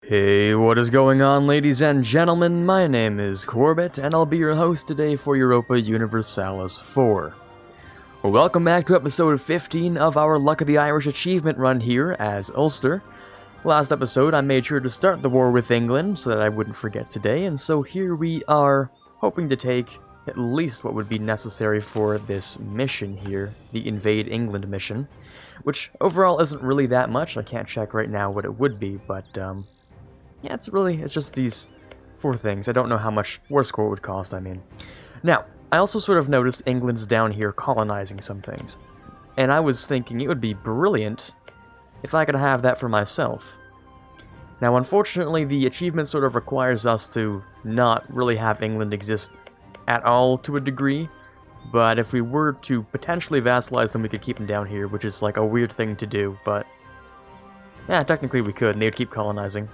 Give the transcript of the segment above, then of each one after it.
Hey, what is going on, ladies and gentlemen? My name is Quarbit, and I'll be your host today for Europa Universalis 4. Well, welcome back to episode 15 of our Luck of the Irish achievement run here as Ulster. Last episode, I made sure to start the war with England so that I wouldn't forget today, and so here we are, hoping to take at least what would be necessary for this mission here, the Invade England mission, which overall isn't really that much. I can't check right now what it would be, but yeah, it's just these 4 things. I don't know how much war score would cost, I mean. Now, I also sort of noticed England's down here colonizing some things. And I was thinking it would be brilliant if I could have that for myself. Now, unfortunately, the achievement sort of requires us to not really have England exist at all to a degree. But if we were to potentially vassalize them, we could keep them down here, which is like a weird thing to do, but yeah, technically we could, and they would keep colonizing.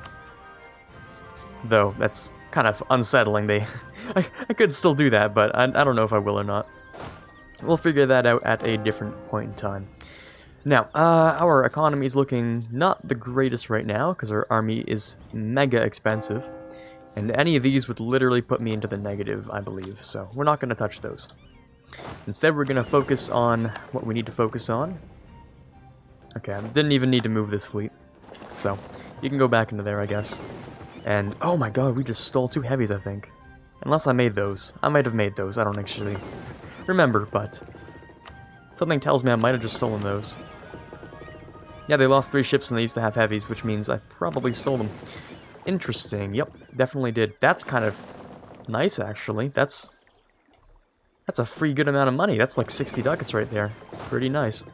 Though, that's kind of unsettling. I could still do that, but I don't know if I will or not. We'll figure that out at a different point in time. Now, our economy is looking not the greatest right now, because our army is mega expensive. And any of these would literally put me into the negative, I believe, so we're not going to touch those. Instead, we're going to focus on what we need to focus on. Okay, I didn't even need to move this fleet, so you can go back into there, I guess. And, oh my god, we just stole 2 heavies, I think. Unless I made those. I might have made those, I don't actually remember, but something tells me I might have just stolen those. Yeah, they lost 3 ships and they used to have heavies, which means I probably stole them. Interesting, yep, definitely did. That's kind of nice, actually. That's a free good amount of money. That's like 60 ducats right there. Pretty nice.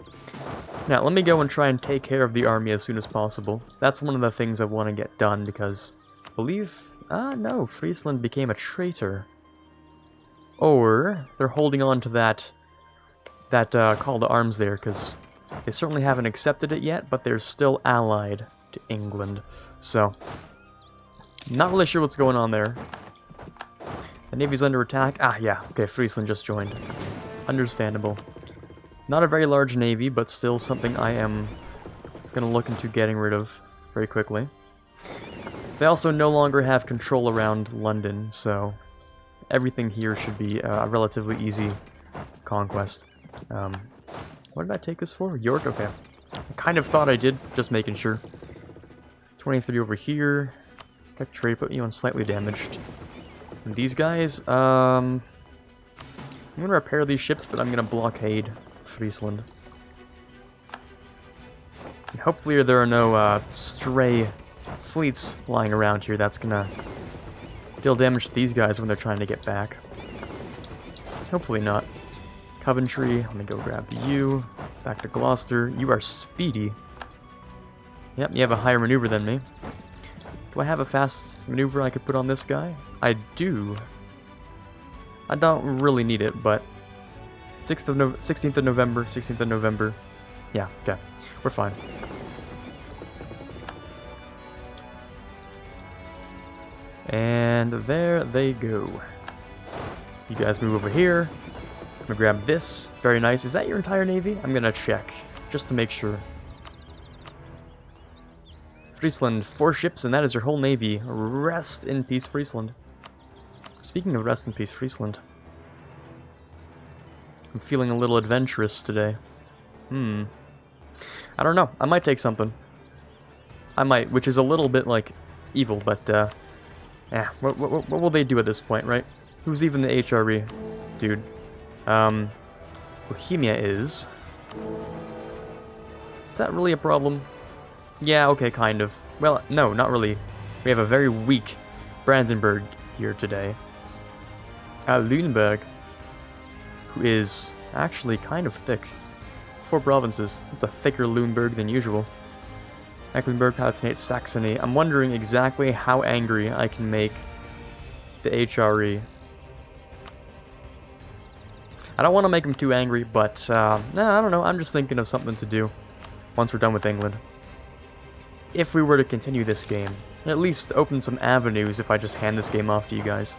Now, let me go and try and take care of the army as soon as possible. That's one of the things I want to get done, because I believe... no, Friesland became a traitor. Or they're holding on to that call to arms there, because they certainly haven't accepted it yet, but they're still allied to England. So, not really sure what's going on there. The Navy's under attack. Ah, yeah. Okay, Friesland just joined. Understandable. Not a very large Navy, but still something I am going to look into getting rid of very quickly. They also no longer have control around London, so everything here should be a relatively easy conquest. What did I take this for? York? Okay. I kind of thought I did, just making sure. 23 over here. Tech trade put you on slightly damaged. And these guys, I'm going to repair these ships, but I'm going to blockade Friesland. And hopefully there are no stray fleets lying around here that's going to deal damage to these guys when they're trying to get back. Hopefully not. Coventry, let me go grab you. Back to Gloucester. You are speedy. Yep, you have a higher maneuver than me. Do I have a fast maneuver I could put on this guy? I do. I don't really need it, but 16th of November. Yeah, okay. We're fine. And there they go. You guys move over here. I'm gonna grab this. Very nice. Is that your entire navy? I'm gonna check, just to make sure. Friesland, 4 ships, and that is your whole navy. Rest in peace, Friesland. Speaking of rest in peace, Friesland. I'm feeling a little adventurous today. I don't know. I might take something. I might, which is a little bit, like, evil, but, yeah. What will they do at this point, right? Who's even the HRE? Dude. Bohemia is... Is that really a problem? Yeah, okay, kind of. Well, no, not really. We have a very weak Brandenburg here today. Lüneburg, who is actually kind of thick. 4 provinces. It's a thicker Lüneburg than usual. Mecklenburg, Palatinate, Saxony. I'm wondering exactly how angry I can make the HRE. I don't want to make them too angry, but, I don't know. I'm just thinking of something to do once we're done with England. If we were to continue this game, at least open some avenues if I just hand this game off to you guys.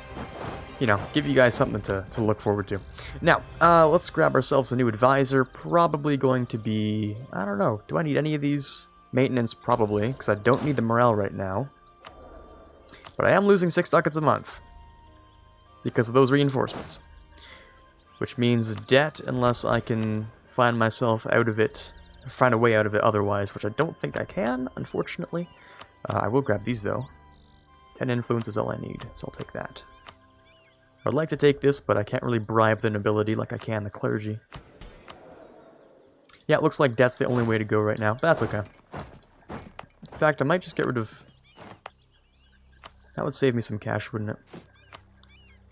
You know, give you guys something to look forward to. Now, let's grab ourselves a new advisor. Probably going to be... I don't know. Do I need any of these? Maintenance, probably, because I don't need the morale right now. But I am losing 6 ducats a month because of those reinforcements. Which means debt unless I can find myself out of it, find a way out of it otherwise, which I don't think I can, unfortunately. I will grab these though. 10 influence is all I need, so I'll take that. I'd like to take this, but I can't really bribe the nobility like I can the clergy. Yeah, it looks like debt's the only way to go right now, but that's okay. In fact, I might just get rid of... That would save me some cash, wouldn't it?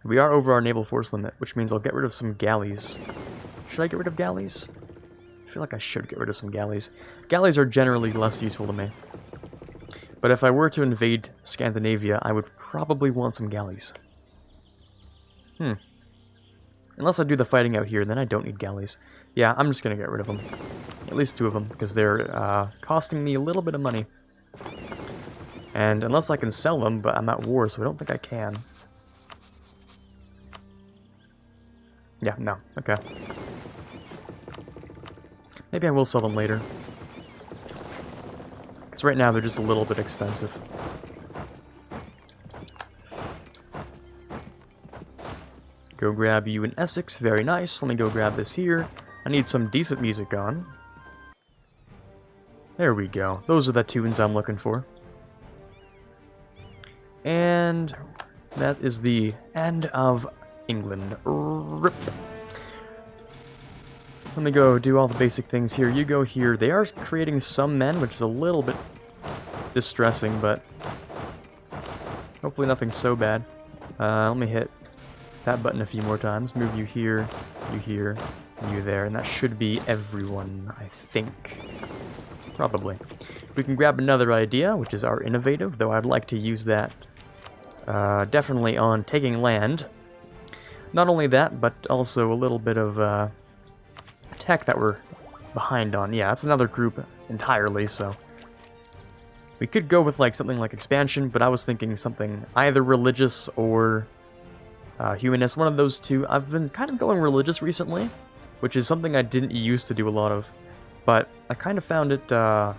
We are over our naval force limit, which means I'll get rid of some galleys. Should I get rid of galleys? I feel like I should get rid of some galleys. Galleys are generally less useful to me. But if I were to invade Scandinavia, I would probably want some galleys. Unless I do the fighting out here, then I don't need galleys. Yeah, I'm just going to get rid of them. At least 2 of them, because they're costing me a little bit of money. And unless I can sell them, but I'm at war, so I don't think I can. Yeah, no, okay. Maybe I will sell them later. Because right now they're just a little bit expensive. Go grab you in Essex, very nice. Let me go grab this here. I need some decent music on. There we go. Those are the tunes I'm looking for. And that is the end of England. Rip. Let me go do all the basic things here. You go here. They are creating some men, which is a little bit distressing, but hopefully nothing so bad. Let me hit that button a few more times. Move you here, and you there, and that should be everyone, I think. Probably. We can grab another idea, which is our innovative, though I'd like to use that definitely on taking land. Not only that, but also a little bit of tech that we're behind on. Yeah, that's another group entirely, so... We could go with like something like expansion, but I was thinking something either religious or humanist, one of those two. I've been kind of going religious recently, which is something I didn't used to do a lot of, but I kind of found it, I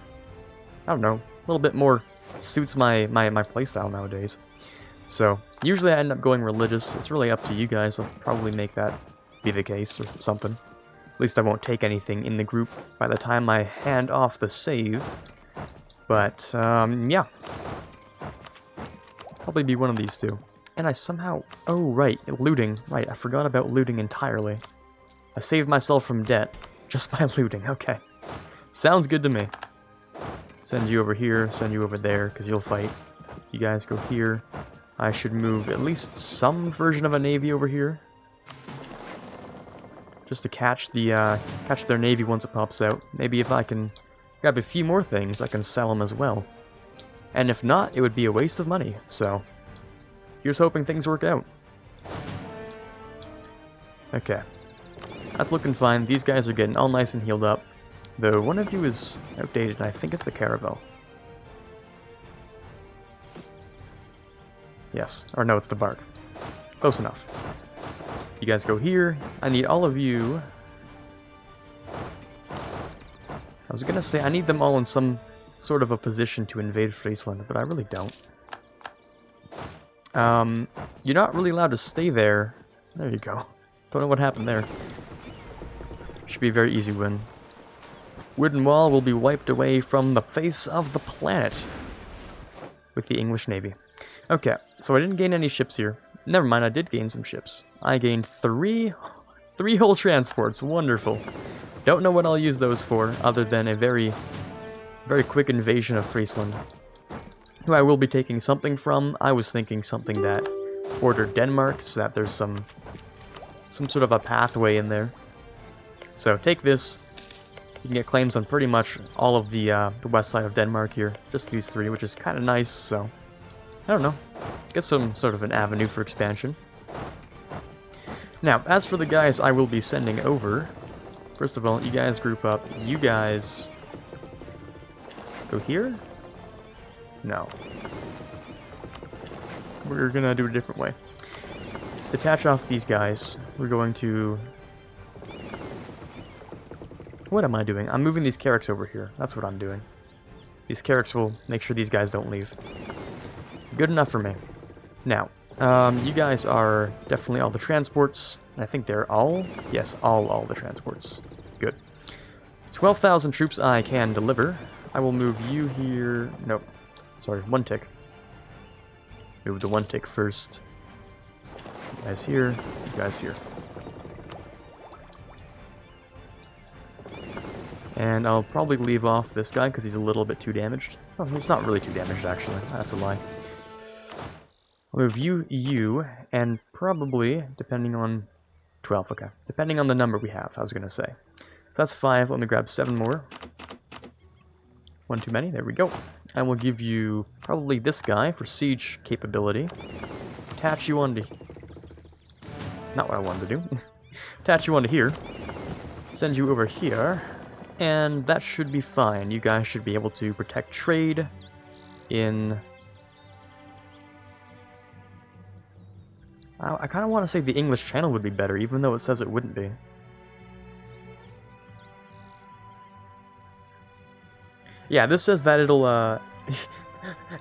don't know, a little bit more suits my playstyle nowadays. So, usually I end up going religious. It's really up to you guys. I'll probably make that be the case or something. At least I won't take anything in the group by the time I hand off the save. But, yeah. Probably be one of these two. And I somehow... Oh, right. Looting. Right, I forgot about looting entirely. I saved myself from debt just by looting. Okay. Sounds good to me. Send you over here, send you over there, because you'll fight. You guys go here. I should move at least some version of a navy over here. Just to catch their navy once it pops out. Maybe if I can grab a few more things, I can sell them as well. And if not, it would be a waste of money, so... Here's hoping things work out. Okay. That's looking fine. These guys are getting all nice and healed up. Though one of you is outdated, and I think it's the Caravel. Yes. Or no, it's the Bark. Close enough. You guys go here. I need all of you... I was gonna say, I need them all in some sort of a position to invade Friesland, but I really don't. You're not really allowed to stay there. There you go. Don't know what happened there. Should be a very easy win. Wooden Wall will be wiped away from the face of the planet with the English Navy. Okay, so I didn't gain any ships here. Never mind, I did gain some ships. I gained three whole transports. Wonderful. Don't know what I'll use those for, other than a very quick invasion of Friesland. Who I will be taking something from. I was thinking something that bordered Denmark, so that there's some sort of a pathway in there. So take this. You can get claims on pretty much all of the west side of Denmark here. Just these 3, which is kind of nice, so... I don't know. Get some sort of an avenue for expansion. Now, as for the guys I will be sending over... First of all, you guys group up. You guys... Go here? No. We're gonna do it a different way. Detach off these guys. We're going to... What am I doing? I'm moving these Carracks over here. That's what I'm doing. These Carracks will make sure these guys don't leave. Good enough for me. Now, you guys are definitely all the transports. I think they're all? Yes, all the transports. Good. 12,000 troops I can deliver. I will move you here. Nope. Sorry, one tick. Move the one tick first. You guys here. You guys here. And I'll probably leave off this guy because he's a little bit too damaged. Oh, he's not really too damaged, actually. That's a lie. I'll move you, and probably, depending on... 12, okay. Depending on the number we have, I was going to say. So that's 5. Let me grab 7 more. One too many. There we go. I will give you probably this guy for siege capability. Attach you onto... Not what I wanted to do. Attach you onto here. Send you over here. And that should be fine. You guys should be able to protect trade in... I kind of want to say the English Channel would be better, even though it says it wouldn't be. Yeah, this says that it'll,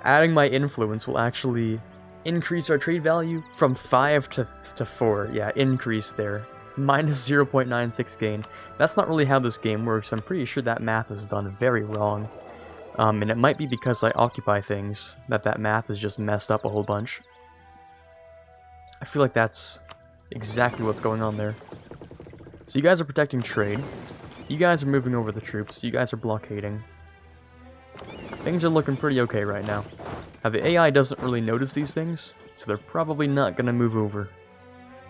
adding my influence will actually increase our trade value from 5 to 4. Yeah, increase there. Minus 0.96 gain. That's not really how this game works. I'm pretty sure that math is done very wrong. And it might be because I occupy things that math is just messed up a whole bunch. I feel like that's exactly what's going on there. So you guys are protecting trade. You guys are moving over the troops. You guys are blockading. Things are looking pretty okay right now. Now the AI doesn't really notice these things, so they're probably not going to move over.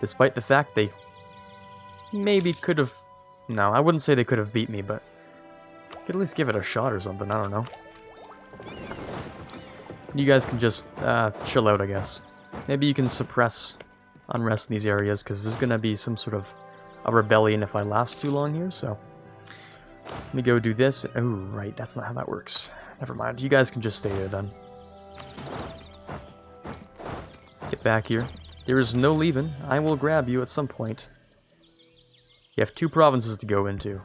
Despite the fact they maybe could have... No, I wouldn't say they could have beat me, but... Could at least give it a shot or something, I don't know. You guys can just chill out, I guess. Maybe you can suppress unrest in these areas, because there's going to be some sort of a rebellion if I last too long here, so... Let me go do this. Oh, right, that's not how that works. Never mind, you guys can just stay there then. Get back here. There is no leaving. I will grab you at some point. You have 2 provinces to go into.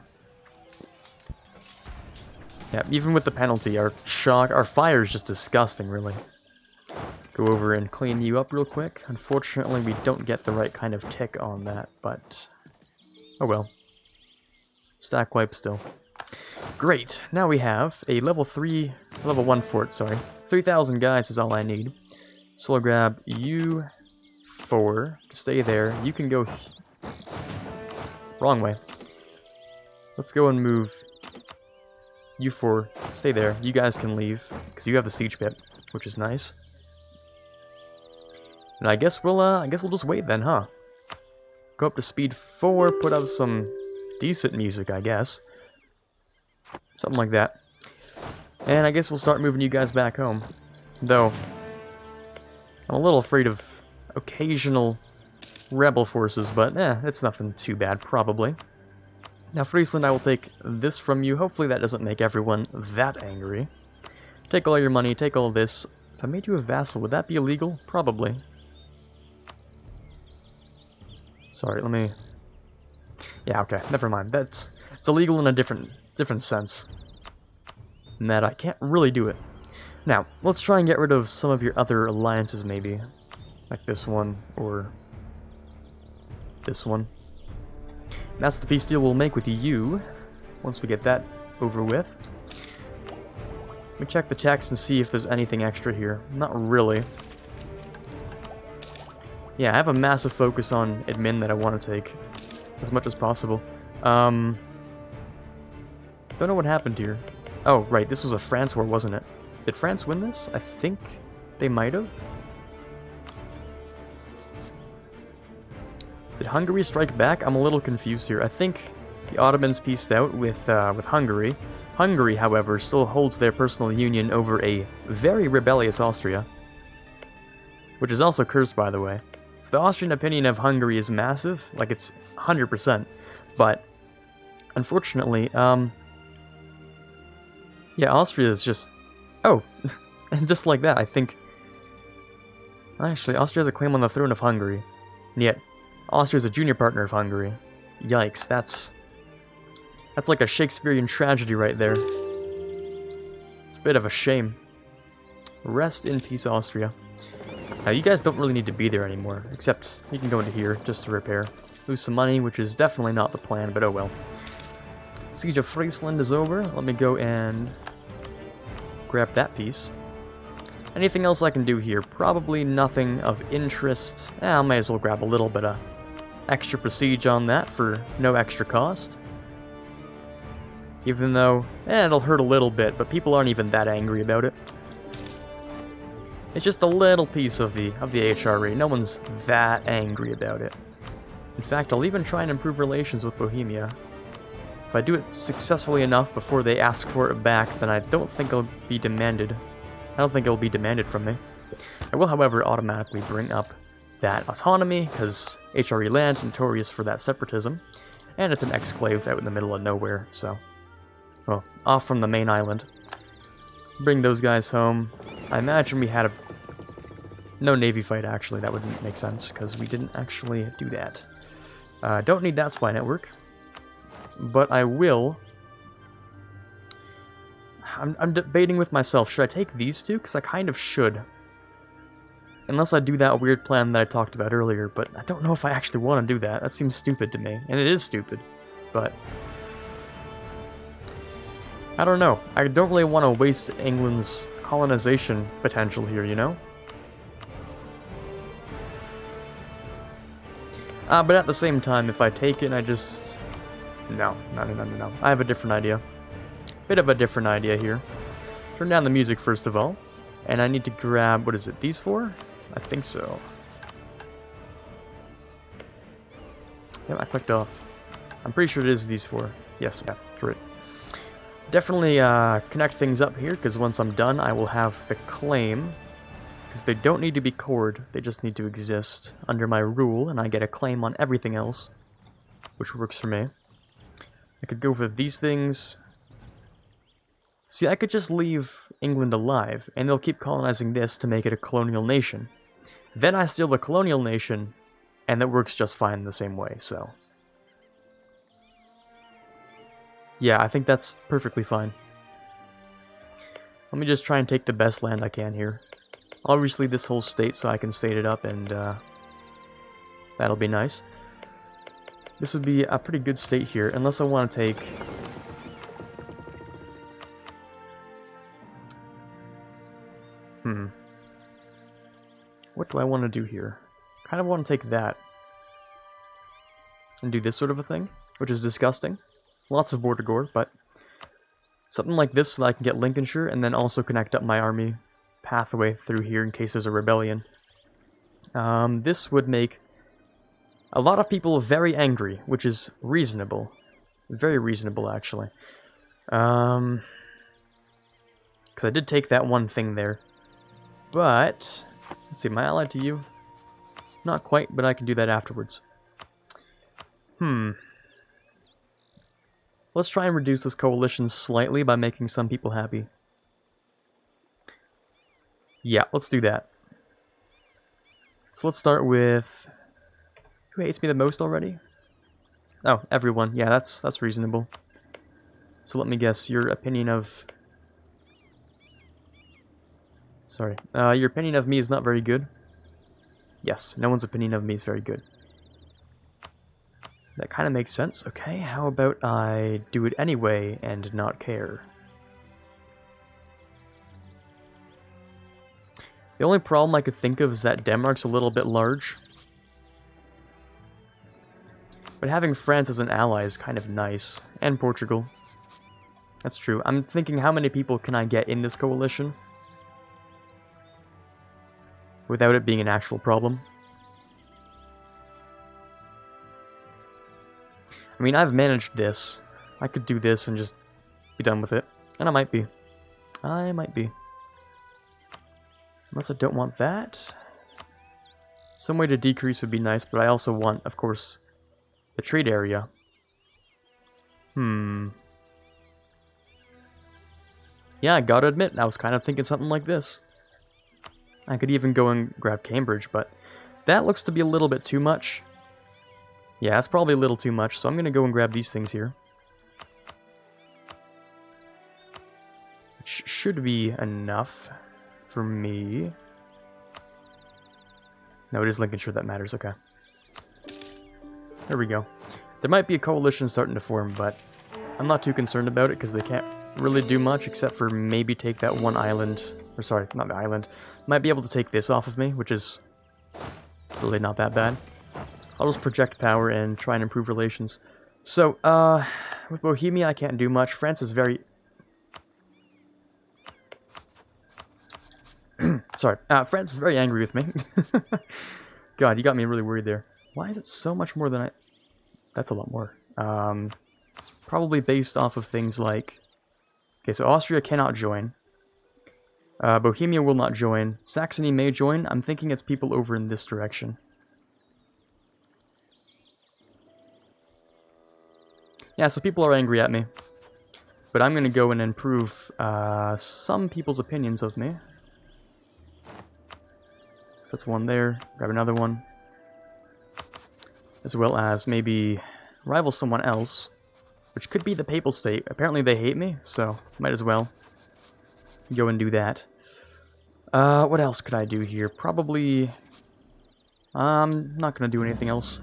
Yeah, even with the penalty, our fire is just disgusting, really. Go over and clean you up real quick. Unfortunately, we don't get the right kind of tick on that, but... Oh well. Stack wipe still. Great, now we have a level 1 fort, sorry. 3,000 guys is all I need. So I'll grab U4, stay there. You can go... Wrong way. Let's go and move U4, stay there. You guys can leave, because you have a siege pit, which is nice. And I guess we'll just wait then, huh? Go up to speed 4, put up some decent music, I guess. Something like that. And I guess we'll start moving you guys back home. Though, I'm a little afraid of occasional rebel forces, but it's nothing too bad, probably. Now, Friesland, I will take this from you. Hopefully that doesn't make everyone that angry. Take all your money, take all this. If I made you a vassal, would that be illegal? Probably. Sorry, let me... Yeah, okay, never mind. It's illegal in a different sense. In that I can't really do it. Now, let's try and get rid of some of your other alliances, maybe. Like this one, or... this one. And that's the peace deal we'll make with you, once we get that over with. Let me check the text and see if there's anything extra here. Not really. Yeah, I have a massive focus on admin that I want to take as much as possible. Don't know what happened here. Oh, right, this was a France war, wasn't it? Did France win this? I think they might have. Did Hungary strike back? I'm a little confused here. I think the Ottomans peaced out with Hungary. Hungary, however, still holds their personal union over a very rebellious Austria, which is also cursed, by the way. So the Austrian opinion of Hungary is massive, like it's 100%, but unfortunately, yeah, Austria is just... Oh, and just like that, I think... Actually, Austria has a claim on the throne of Hungary, and yet Austria is a junior partner of Hungary. Yikes, that's like a Shakespearean tragedy right there. It's a bit of a shame. Rest in peace, Austria. Now, you guys don't really need to be there anymore, except you can go into here just to repair. Lose some money, which is definitely not the plan, but oh well. Siege of Friesland is over. Let me go and grab that piece. Anything else I can do here? Probably nothing of interest. I might as well grab a little bit of extra prestige on that for no extra cost. Even though, it'll hurt a little bit, but people aren't even that angry about it. It's just a little piece of the HRE. No one's that angry about it. In fact, I'll even try and improve relations with Bohemia. If I do it successfully enough before they ask for it back, then I don't think it'll be demanded. I don't think it'll be demanded from me. I will, however, automatically bring up that autonomy, because HRE land notorious for that separatism, and it's an exclave out in the middle of nowhere, so... Well, off from the main island. Bring those guys home. I imagine we had no navy fight, actually. That wouldn't make sense, because we didn't actually do that. Don't need that spy network. But I will... I'm debating with myself, should I take these two? Because I kind of should. Unless I do that weird plan that I talked about earlier, but I don't know if I actually want to do that. That seems stupid to me, and it is stupid, but... I don't know. I don't really want to waste England's colonization potential here, you know? But at the same time, if I take it, I just... No. I have a different idea. Bit of a different idea here. Turn down the music first of all. And I need to grab, what is it, these four? I think so. Yep, I clicked off. I'm pretty sure it is these four. Yes, yeah, correct. Definitely connect things up here, because once I'm done, I will have the claim. Because they don't need to be cored, they just need to exist under my rule, and I get a claim on everything else, which works for me. I could go for these things. See, I could just leave England alive, and they'll keep colonizing this to make it a colonial nation. Then I steal the colonial nation, and that works just fine the same way, so... Yeah, I think that's perfectly fine. Let me just try and take the best land I can here. Obviously this whole state, so I can state it up, and that'll be nice. This would be a pretty good state here, unless I want to take... What do I want to do here? Kind of want to take that. And do this sort of a thing, which is disgusting. Lots of border gore, but something like this so that I can get Lincolnshire and then also connect up my army pathway through here in case there's a rebellion. This would make a lot of people very angry, which is reasonable. Very reasonable, actually. Because I did take that one thing there. But, let's see, am I allied to you? Not quite, but I can do that afterwards. Let's try and reduce this coalition slightly by making some people happy. Yeah, let's do that. So let's start with... Who hates me the most already? Oh, everyone. Yeah, that's reasonable. So let me guess, your opinion of... Sorry. Your opinion of me is not very good? Yes, no one's opinion of me is very good. That kind of makes sense. Okay, how about I do it anyway and not care? The only problem I could think of is that Denmark's a little bit large. But having France as an ally is kind of nice. And Portugal. That's true. I'm thinking, how many people can I get in this coalition without it being an actual problem? I mean, I've managed this. I could do this and just be done with it. And I might be. I might be. Unless I don't want that. Some way to decrease would be nice, but I also want, of course, the trade area. Yeah, I gotta admit, I was kind of thinking something like this. I could even go and grab Cambridge, but that looks to be a little bit too much. Yeah, that's probably a little too much, so I'm gonna go and grab these things here. Which should be enough for me. No, it is Lincolnshire that matters, okay. There we go. There might be a coalition starting to form, but I'm not too concerned about it because they can't really do much except for maybe take that one island. Or sorry, not the island. Might be able to take this off of me, which is really not that bad. I'll just project power and try and improve relations. So, with Bohemia I can't do much. France is very... Sorry, France is very angry with me. God, you got me really worried there. Why is it so much more than I... That's a lot more. It's probably based off of things like... Okay, so Austria cannot join. Bohemia will not join. Saxony may join. I'm thinking it's people over in this direction. Yeah, so people are angry at me. But I'm going to go and improve some people's opinions of me. That's one there. Grab another one. As well as maybe rival someone else. Which could be the Papal State. Apparently they hate me, so might as well go and do that. What else could I do here? Probably... I'm not going to do anything else.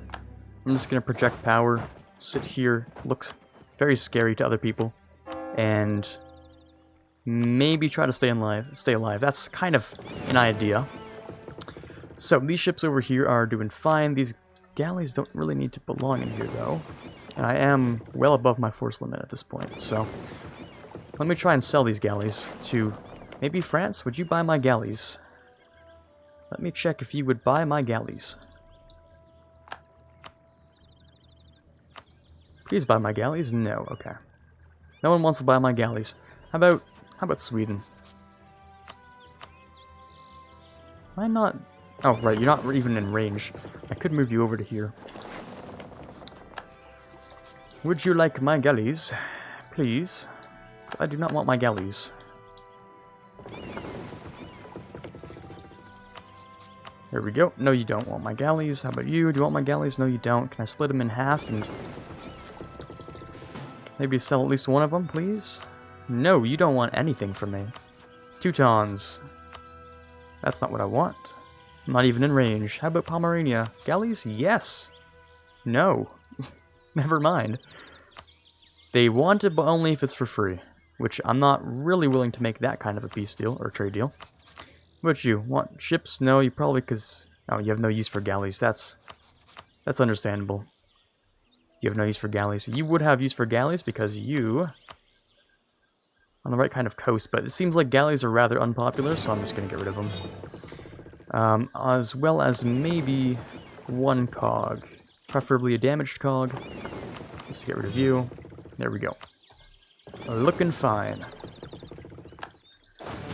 I'm just going to project power, sit here, looks very scary to other people, and maybe try to stay alive. That's kind of an idea. So, these ships over here are doing fine. These galleys don't really need to belong in here, though. And I am well above my force limit at this point, so... Let me try and sell these galleys to... Maybe France? Would you buy my galleys? Let me check if you would buy my galleys. Please buy my galleys? No, okay. No one wants to buy my galleys. How about Sweden? Am I not... Oh, right, you're not even in range. I could move you over to here. Would you like my galleys? Please. I do not want my galleys. There we go. No, you don't want my galleys. How about you? Do you want my galleys? No, you don't. Can I split them in half and... maybe sell at least one of them, please? No, you don't want anything from me. Teutons. That's not what I want. I'm not even in range. How about Pomerania? Galleys? Yes. No. Never mind. They want it, but only if it's for free. Which I'm not really willing to make that kind of a peace deal, or trade deal. What about you? Want ships? No, you probably, because... oh, you have no use for galleys. That's understandable. You have no use for galleys. You would have use for galleys because you... on the right kind of coast, but it seems like galleys are rather unpopular, so I'm just going to get rid of them. As well as maybe one cog. Preferably a damaged cog. Just to get rid of you. There we go. Looking fine.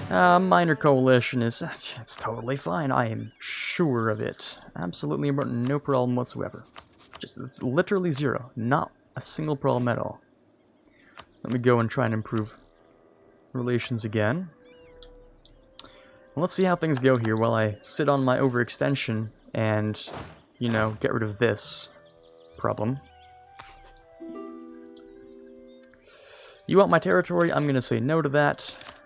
Minor coalition is... it's totally fine. I am sure of it. Absolutely no problem whatsoever. Just, it's literally zero. Not a single problem at all. Let me go and try and improve relations again. Let's see how things go here while I sit on my overextension and, you know, get rid of this problem. You want my territory? I'm going to say no to that.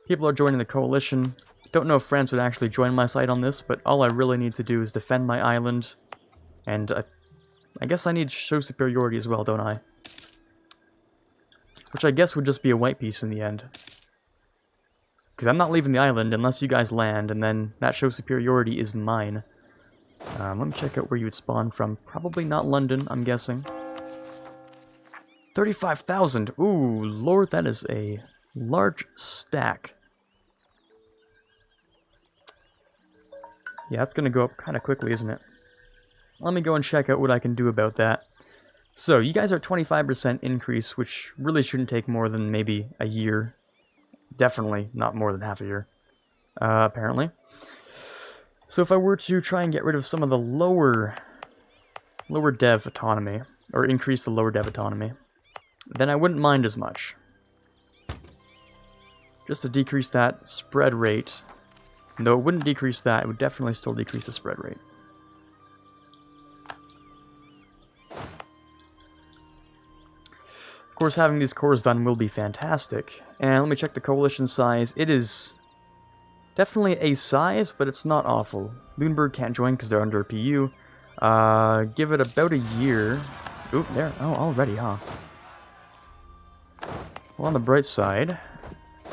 People are joining the coalition. Don't know if France would actually join my side on this, but all I really need to do is defend my island. And I guess I need to show superiority as well, don't I? Which I guess would just be a white piece in the end. Because I'm not leaving the island unless you guys land, and then that show superiority is mine. Let me check out where you would spawn from. Probably not London, I'm guessing. 35,000! Ooh, lord, that is a large stack. Yeah, that's going to go up kind of quickly, isn't it? Let me go and check out what I can do about that. So, you guys are 25% increase, which really shouldn't take more than maybe a year. Definitely not more than half a year, apparently. So if I were to try and get rid of some of the lower dev autonomy, or increase the lower dev autonomy, then I wouldn't mind as much. Just to decrease that spread rate. Though it wouldn't decrease that, it would definitely still decrease the spread rate. Of course, having these cores done will be fantastic. And let me check the coalition size. It is Definitely a size, but it's not awful. Lunenburg can't join because they're under a PU. Give it about a year. Oop, there. Oh, already, huh? Well, on the bright side,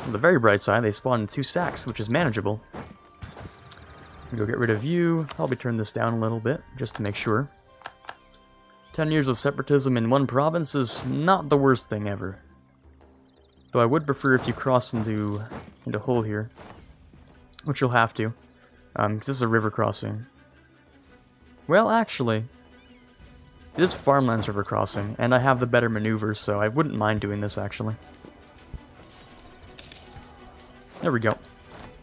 on the very bright side, they spawn in 2 stacks, which is manageable. Go get rid of you. I'll be turning this down a little bit, just to make sure. 10 years of separatism in one province is not the worst thing ever. Though I would prefer if you cross into Hull here. Which you'll have to. Because this is a river crossing. Well, actually, it is Farmlands river crossing, and I have the better maneuvers, so I wouldn't mind doing this, actually. There we go.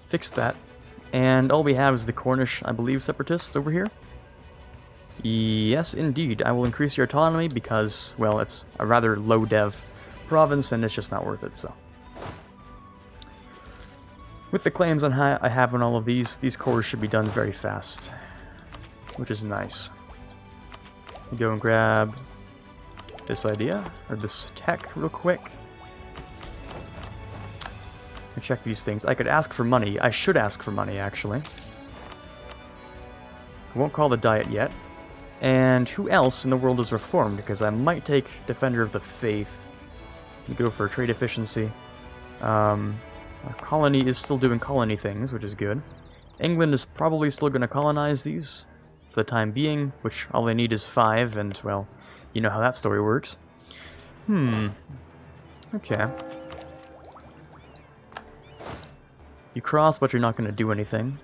Fixed that. And all we have is the Cornish, I believe, separatists over here. Yes, indeed. I will increase your autonomy because, well, it's a rather low dev province, and it's just not worth it, so. With the claims on I have on all of these cores should be done very fast, which is nice. Go and grab this idea, or this tech, real quick. And check these things. I could ask for money. I should ask for money, actually. I won't call the diet yet. And who else in the world is reformed? Because I might take Defender of the Faith. And go for trade efficiency. Our colony is still doing colony things, which is good. England is probably still going to colonize these for the time being, which all they need is 5, and, well, you know how that story works. Okay. You cross, but you're not going to do anything.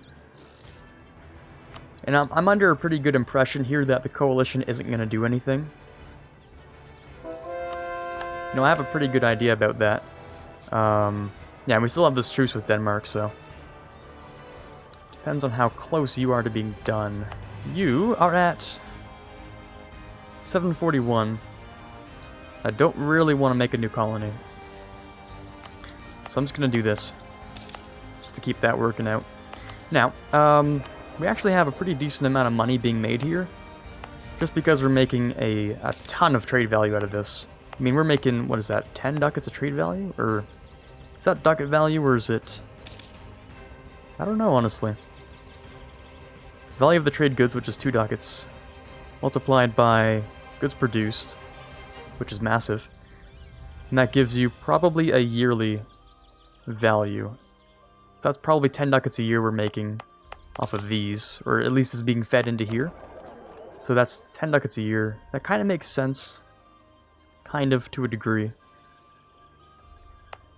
And I'm under a pretty good impression here that the coalition isn't going to do anything. You know, I have a pretty good idea about that. Yeah, we still have this truce with Denmark, so... Depends on how close you are to being done. You are at 741. I don't really want to make a new colony. So I'm just going to do this. Just to keep that working out. Now, we actually have a pretty decent amount of money being made here. Just because we're making a ton of trade value out of this. I mean, we're making, what is that, 10 ducats of trade value? Or... is that ducat value, or is it... I don't know, honestly. Value of the trade goods, which is 2 ducats, multiplied by goods produced, which is massive. And that gives you probably a yearly value. So that's probably 10 ducats a year we're making off of these, or at least is being fed into here. So that's 10 ducats a year. That kind of makes sense. Kind of, to a degree.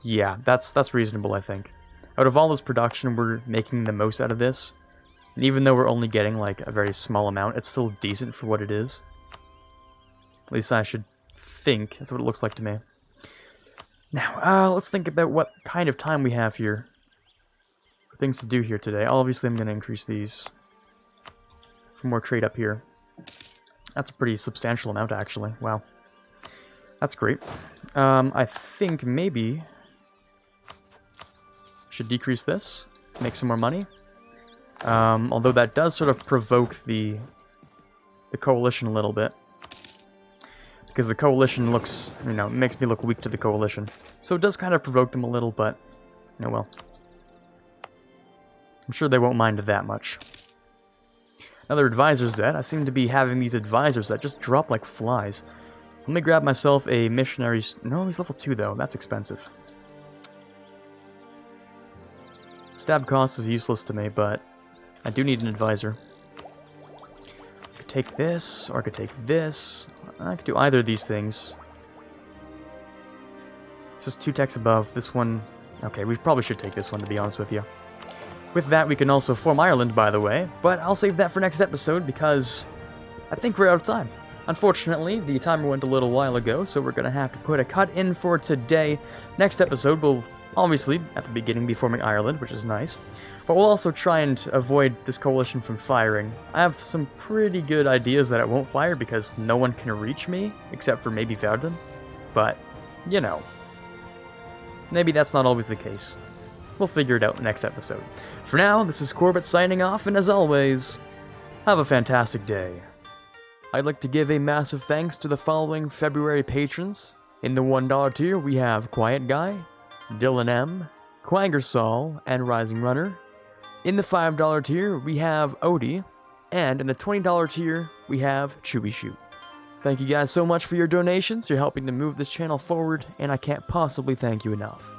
Yeah, that's reasonable, I think. Out of all this production, we're making the most out of this. And even though we're only getting, like, a very small amount, it's still decent for what it is. At least I should think. That's what it looks like to me. Now, let's think about what kind of time we have here. For things to do here today. Obviously, I'm going to increase these. For more trade up here. That's a pretty substantial amount, actually. Wow. That's great. I think maybe... should decrease this, make some more money. Although that does sort of provoke the coalition a little bit. Because the coalition looks, you know, makes me look weak to the coalition. So it does kind of provoke them a little, but, oh well. I'm sure they won't mind that much. Another advisor's dead. I seem to be having these advisors that just drop like flies. Let me grab myself a missionary... no, he's level 2 though, that's expensive. Stab cost is useless to me, but I do need an advisor. I could take this, or I could take this. I could do either of these things. This is 2 techs above. This one... okay, we probably should take this one, to be honest with you. With that, we can also form Ireland, by the way, but I'll save that for next episode, because I think we're out of time. Unfortunately, the timer went a little while ago, so we're going to have to put a cut in for today. Next episode, we'll obviously, at the beginning, be forming Ireland, which is nice. But we'll also try and avoid this coalition from firing. I have some pretty good ideas that it won't fire, because no one can reach me, except for maybe Verden. But, you know, maybe that's not always the case. We'll figure it out next episode. For now, this is Quarbit signing off, and as always, have a fantastic day. I'd like to give a massive thanks to the following February patrons. In the $1 tier, we have Quiet Guy, Dylan M, Quangersol, and Rising Runner. In the $5 tier, we have Odie, and in the $20 tier, we have Chewy Shoot. Thank you guys so much for your donations. You're helping to move this channel forward, and I can't possibly thank you enough.